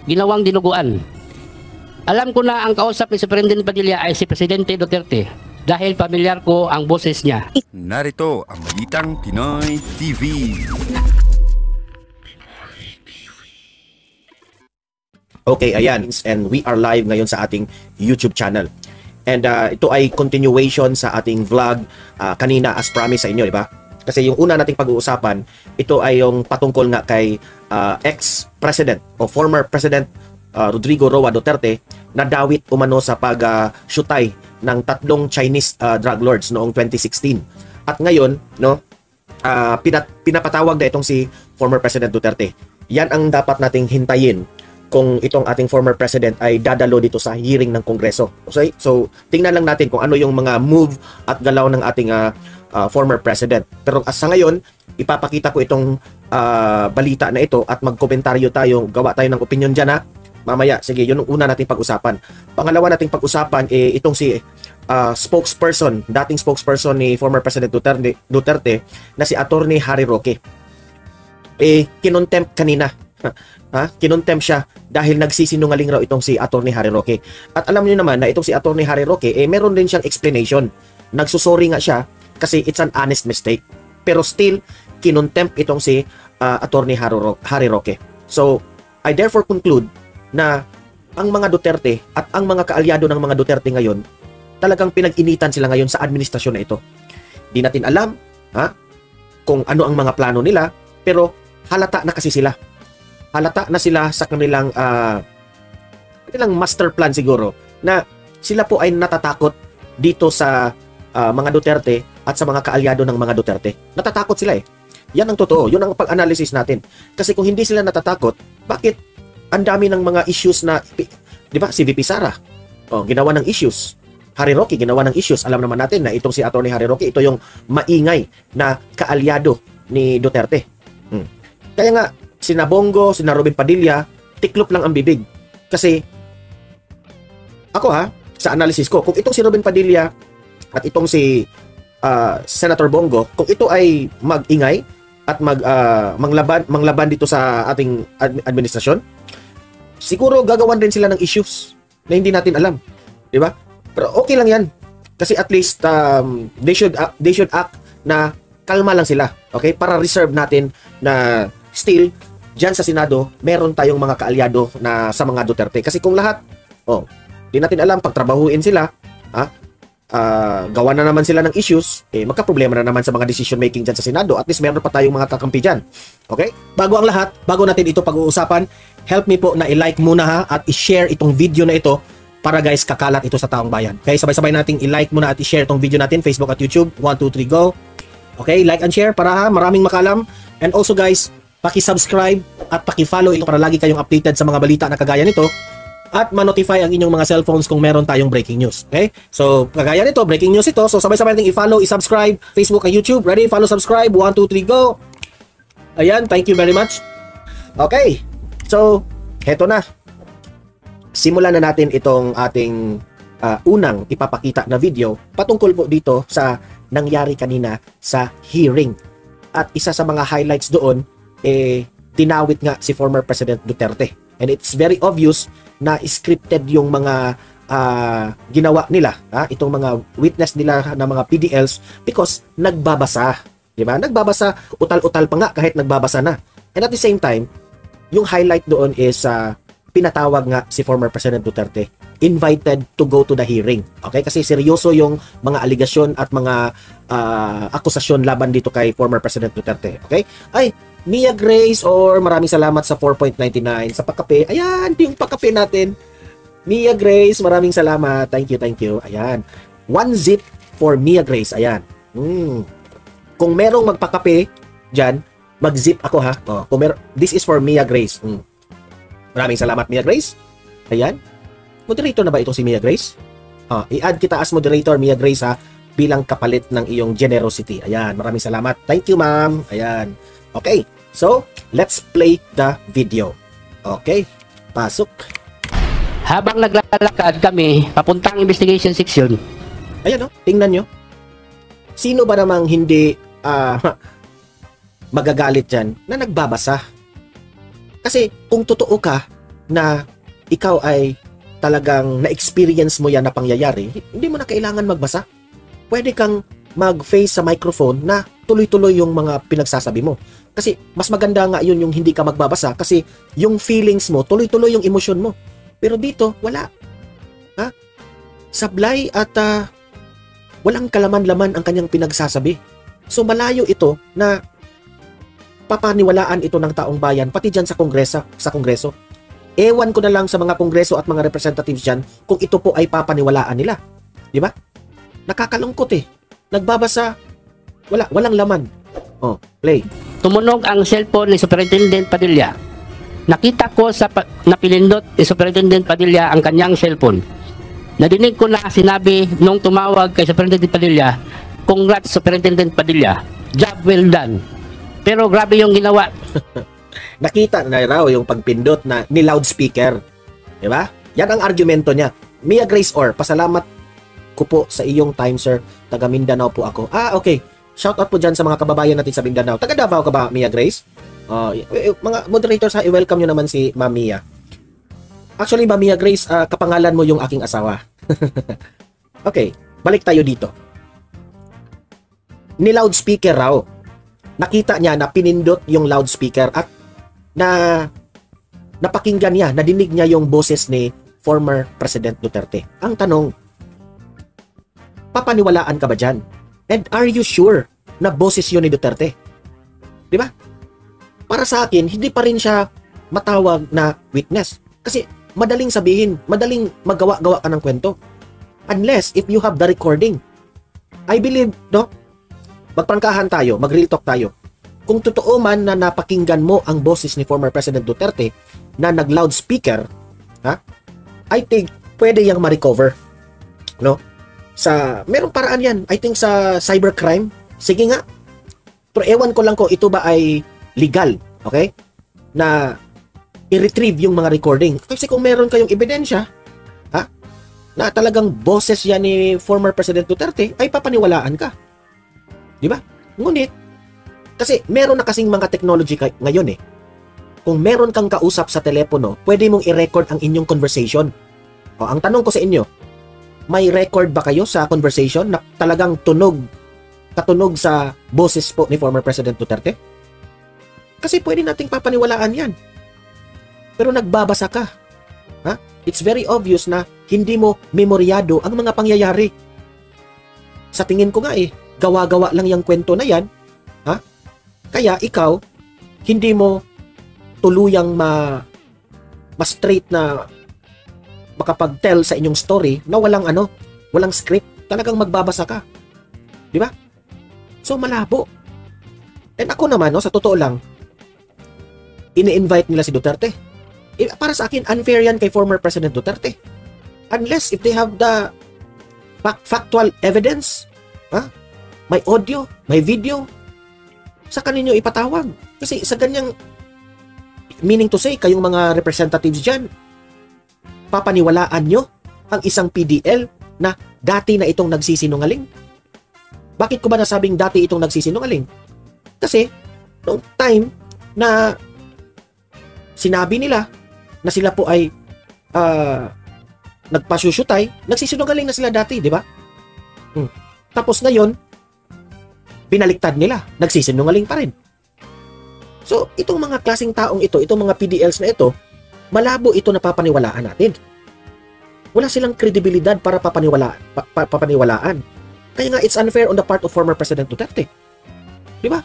ginawang dinuguan. Alam ko na ang kausap ni Superintendent Padilla ay si Presidente Duterte dahil pamilyar ko ang boses niya. Narito ang Balitang Pinoy TV. Okay, ayan. And we are live ngayon sa ating YouTube channel. And ito ay continuation sa ating vlog kanina as promised sa inyo, di ba? Kasi yung una nating pag-uusapan, ito ay yung patungkol nga kay ex-president o former president Rodrigo Roa Duterte na dawit umano sa pag-shutay ng tatlong Chinese drug lords noong 2016. At ngayon, no, pinapatawag na itong si former President Duterte. Yan ang dapat nating hintayin kung itong ating former president ay dadalo dito sa hearing ng Kongreso. Okay? So, tingnan lang natin kung ano yung mga move at galaw ng ating former president. Pero sa ngayon, ipapakita ko itong balita na ito at magkomentaryo tayo, gawa tayo ng opinion dyan, ha? Mamaya, sige, yun ang una nating pag-usapan. Pangalawa nating pag-usapan, itong si spokesperson, dating spokesperson ni former President Duterte na si Attorney Harry Roque. Kinontempt kanina. Kinontempt siya dahil nagsisinungaling raw itong si Attorney Harry Roque. At alam niyo naman na itong si Attorney Harry Roque, meron din siyang explanation. Nagsusori nga siya kasi it's an honest mistake. Pero still, kinontempt itong si Attorney Harry Roque. So, I therefore conclude na ang mga Duterte at ang mga kaalyado ng mga Duterte ngayon, talagang pinag-initan sila ngayon sa administrasyon na ito. Di natin alam kung ano ang mga plano nila, pero halata na kasi sila. Halata na sila sa kanilang master plan siguro na sila po ay natatakot dito sa mga Duterte at sa mga kaalyado ng mga Duterte. Natatakot sila eh. Yan ang totoo. Yun ang pag-analysis natin. Kasi kung hindi sila natatakot, bakit ang dami ng mga issues na, di ba, si VP Sara, ginawa ng issues. Harry Roque, ginawa ng issues. Alam naman natin na itong si Attorney Harry Roque, ito yung maingay na kaalyado ni Duterte. Kaya nga, sina Bongo, sina Robin Padilla, tiklop lang ang bibig. Kasi, ako sa analysis ko, kung itong si Robin Padilla at itong si Senator Bongo, kung ito ay mag-ingay at manglaban dito sa ating administrasyon, siguro gagawan din sila ng issues na hindi natin alam, di ba? Pero okay lang yan kasi at least they should act na kalma lang sila, okay? Para reserve natin na still diyan sa Senado meron tayong mga kaalyado na sa mga Duterte. Kasi kung lahat di natin alam, pagtrabahuin sila, gawa na naman sila ng issues, magka-problema na naman sa mga decision making dyan sa Senado. At least meron pa tayong mga kakampi dyan. Okay? Bago ang lahat, bago natin ito pag-uusapan, help me po na i-like muna at i-share itong video na ito para guys kakalat ito sa taong bayan. Okay? Sabay-sabay nating i-like muna at i-share itong video natin, Facebook at YouTube. 1, 2, 3, go! Okay? Like and share para maraming makalam. And also guys, paki-subscribe at paki-follow ito para lagi kayong updated sa mga balita na kagaya nito. At ma-notify ang inyong mga cellphones kung meron tayong breaking news. Okay? So, kagaya nito, breaking news ito. So, sabay-sabay natin i-follow, i-subscribe, Facebook at YouTube. Ready? Follow, subscribe. 1, 2, 3, go! Ayan, thank you very much. Okay. So, heto na. Simulan na natin itong ating unang ipapakita na video patungkol po dito sa nangyari kanina sa hearing. At isa sa mga highlights doon, tinawit nga si former President Duterte. And it's very obvious na scripted yung mga ginawa nila, itong mga witness nila na mga PDLs because nagbabasa, di ba? Nagbabasa, utal-utal pa nga kahit nagbabasa na. And at the same time, yung highlight doon is pinatawag nga si former President Duterte, invited to go to the hearing. Okay? Kasi seryoso yung mga aligasyon at mga akusasyon laban dito kay former President Duterte. Okay? Ay, Mia Grace or maraming salamat sa 4.99 sa pakape. Ayan, yung pakape natin. Mia Grace, maraming salamat. Thank you. Ayan. 1 zip for Mia Grace. Ayan. Kung merong magpakape dyan, mag-zip ako ha. This is for Mia Grace. Maraming salamat Mia Grace. Ayan. Moderator na ba ito si Mia Grace? I-add kita as moderator Mia Grace ha, bilang kapalit ng iyong generosity. Ayan. Maraming salamat. Thank you ma'am. Ayan. Okay, so let's play the video. Okay, pasok. Habang naglalakad kami papuntang investigation section. Ayan tingnan nyo. Sino ba namang hindi magagalit dyan na nagbabasa? Kasi kung totoo ka na ikaw ay talagang na-experience mo yan na pangyayari, hindi mo na kailangan magbasa. Pwede kang mag-face sa microphone na tuloy-tuloy yung mga pinagsasabi mo. Kasi mas maganda nga yun yung hindi ka magbabasa kasi yung feelings mo, tuloy-tuloy yung emosyon mo. Pero dito, wala. Ha? Sablay at walang kalaman-laman ang kanyang pinagsasabi. So malayo ito na papaniwalaan ito ng taong bayan, pati dyan sa Kongreso. Ewan ko na lang sa mga Kongreso at mga representatives dyan kung ito po ay papaniwalaan nila. Di ba? Nakakalungkot eh. Nagbabasa, walang laman. Oh, play. Tumunog ang cellphone ni Superintendent Padilla. Nakita ko sa napilindot ni Superintendent Padilla ang kanyang cellphone. Nadinig ko na sinabi nung tumawag kay Superintendent Padilla, "Congrats Superintendent Padilla. Job well done." Pero grabe yung ginawa. Nakita na raw yung pagpindot na ni loudspeaker. Di ba? Yan ang argumento niya. Mia Grace Orr, pasalamat ko po sa iyong time, sir. Taga Mindanao po ako. Okay. Shout out po dyan sa mga kababayan natin sa Mindanao. Taga Davao ka ba, Mia Grace? Mga moderators, i-welcome nyo naman si Ma'am Mia. Actually, Ma'am Mia Grace, kapangalan mo yung aking asawa. Okay, balik tayo dito. Ni loudspeaker raw. Nakita niya na pinindot yung loudspeaker at napakinggan niya, nadinig niya yung boses ni former President Duterte. Ang tanong, papaniwalaan ka ba dyan? And are you sure na boses yun ni Duterte? Di ba? Para sa akin, hindi pa rin siya matawag na witness. Kasi madaling sabihin, madaling magawa-gawa ka ng kwento. Unless if you have the recording. I believe, no? Magprangkahan tayo, mag-real talk tayo. Kung totoo man na napakinggan mo ang boses ni former President Duterte na nag-loudspeaker, I think pwede yang ma-recover. No? Merong paraan yan. I think sa cybercrime, sige nga. Pero ewan ko lang ko ito ba ay legal, okay? Na i-retrieve yung mga recording. Kasi kung meron kayong ebidensya, na talagang boses yan ni former President Duterte, ay papaniwalaan ka. Di ba? Ngunit, kasi meron na kasing mga technology ngayon eh. Kung meron kang kausap sa telepono, pwede mong i-record ang inyong conversation. Ang tanong ko sa inyo, may record ba kayo sa conversation na talagang katunog sa boses po ni former President Duterte? Kasi pwede nating papaniwalaan yan. Pero nagbabasa ka. It's very obvious na hindi mo memoryado ang mga pangyayari. Sa tingin ko nga gawa-gawa lang yung kwento na yan. Kaya ikaw, hindi mo tuluyang ma-straight na makapag-tell sa inyong story na walang script. Talagang magbabasa ka. Di ba? So, malabo. And ako naman, sa totoo lang, ini-invite nila si Duterte. Para sa akin, unfair yan kay former President Duterte. Unless if they have the factual evidence, may audio, may video, sa kaninyo ipatawag. Kasi sa ganyang, meaning to say, kayong mga representatives dyan, papaniwalaan nyo ang isang PDL na dati na itong nagsisinungaling. Bakit ko ba nasabing dati itong nagsisinungaling? Kasi, noong time na sinabi nila na sila po ay nagpasyusyutay, nagsisinungaling na sila dati, di ba? Tapos ngayon, binaliktad nila, nagsisinungaling pa rin. So, itong mga klaseng taong ito, itong mga PDLs na ito, malabo ito na papaniwalaan natin. Wala silang kredibilidad para papaniwalaan. Kaya nga, it's unfair on the part of former President Duterte. Di ba?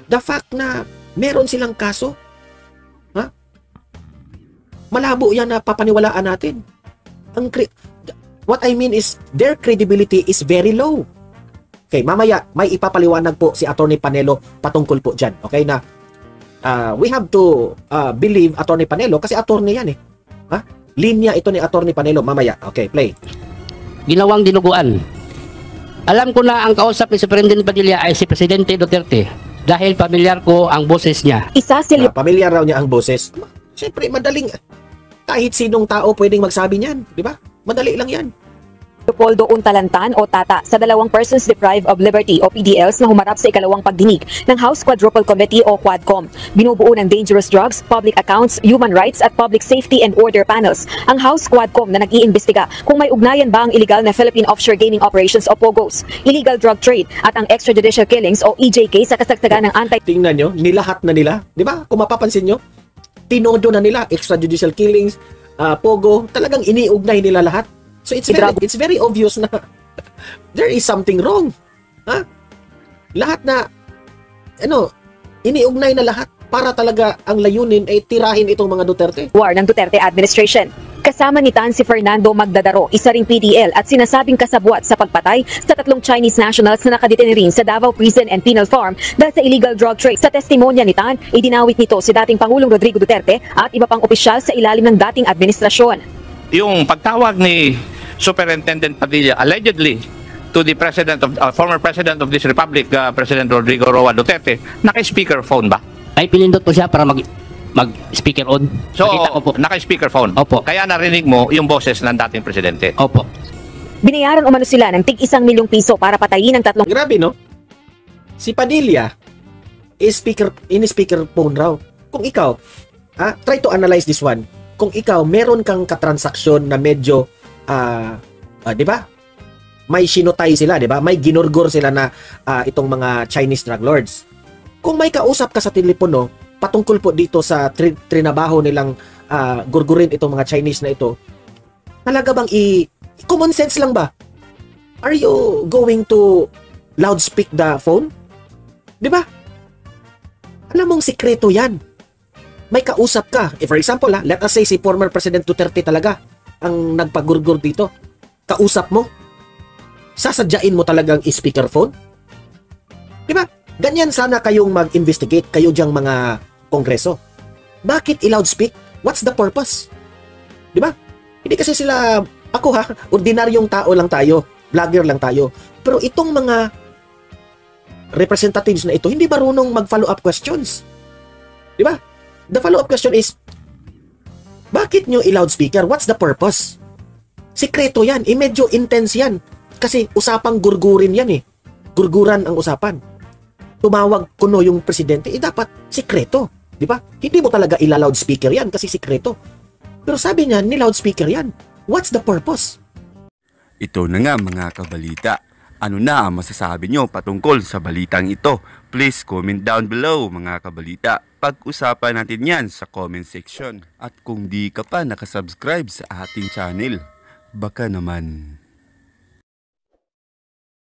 The fact na meron silang kaso, malabo yan na papaniwalaan natin. What I mean is, their credibility is very low. Okay, mamaya, may ipapaliwanag po si Attorney Panelo patungkol po dyan. Okay, na we have to believe Attorney Panelo kasi attorney yan eh. Linya ito ni Attorney Panelo. Mamaya. Okay, play. Ginawang dinuguan. Alam ko na ang kausap ni Superintendent Padilla ay si Presidente Duterte dahil pamilyar ko ang boses niya. Pamilyar raw niya ang boses. Siyempre, madaling. Kahit sinong tao pwedeng magsabi niyan. Di ba? Madali lang yan. Leopoldo Untalantan o Tata sa dalawang persons deprived of liberty o PDLs na humarap sa ikalawang pagdinig ng House Quadruple Committee o Quadcom. Binubuo ng Dangerous Drugs, Public Accounts, Human Rights at Public Safety and Order Panels ang House Quadcom na nag-iimbestiga kung may ugnayan ba ang illegal na Philippine Offshore Gaming Operations o POGOs, illegal drug trade at ang extrajudicial killings o EJK sa kasagsagan ng Tingnan nyo, nilahat na nila. Di ba? Kung mapapansin nyo, tinodo na nila, extrajudicial killings, pogo, talagang iniugnay nila lahat. So it's very obvious na there is something wrong. Ha? Lahat na, iniugnay na lahat para talaga ang layunin ay tirahin itong mga Duterte. War ng Duterte administration. Kasama ni Tan si Fernando Magdadaro, isa ring PDL at sinasabing kasabwat sa pagpatay sa 3 Chinese nationals na nakadetene rin sa Davao Prison and Penal Farm dahil sa illegal drug trade. Sa testimonya ni Tan, idinawit nito si dating Pangulong Rodrigo Duterte at iba pang opisyal sa ilalim ng dating administrasyon. Yung pagtawag ni Superintendent Padilla allegedly to the former president of this republic, President Rodrigo Roa Duterte, naka-speakerphone ba? Ay pinindot po siya para mag-speaker on. So, Nakita ko po. naka-speakerphone. Opo. Kaya narinig mo yung boses ng dating presidente. Opo. Binayaran umano sila ng tig 1 milyong piso para patayin ang 3 Grabe, no? Si Padilla is speakerphone raw. Kung ikaw, try to analyze this one. Kung ikaw, meron kang katransaksyon na medyo, di ba? May sinotay sila, di ba? May ginurgur sila na itong mga Chinese drug lords. Kung may kausap ka sa telepono, patungkol po dito sa trinabaho nilang gurgurin itong mga Chinese na ito, talaga bang common sense lang ba? Are you going to loudspeak the phone? Di ba? Alam mong sikreto yan. May kausap ka. For example, let us say si former President Duterte talaga ang nagpagurgur dito. Kausap mo. Sasadyain mo talagang speakerphone. Di ba? Ganyan sana kayong mag-investigate, kayo diyang mga kongreso. Bakit i-loudspeak? What's the purpose? Di ba? Hindi kasi sila, ako ordinaryong tao lang tayo, vlogger lang tayo. Pero itong mga representatives na ito, hindi marunong mag-follow up questions. Di ba? The follow up question is, bakit nyo i-loudspeaker? What's the purpose? Sikreto yan. Medyo intense yan. Kasi usapang gurgurin yan eh. Gurguran ang usapan. Tumawag kuno yung presidente, dapat sikreto. Di ba? Hindi mo talaga ila-loudspeaker yan kasi sikreto. Pero sabi niya, ni-loudspeaker yan. What's the purpose? Ito na nga mga kabalita. Ano na ang masasabi nyo patungkol sa balitang ito? Please comment down below mga kabalita. Pag-usapan natin yan sa comment section. At kung di ka pa nakasubscribe sa ating channel, baka naman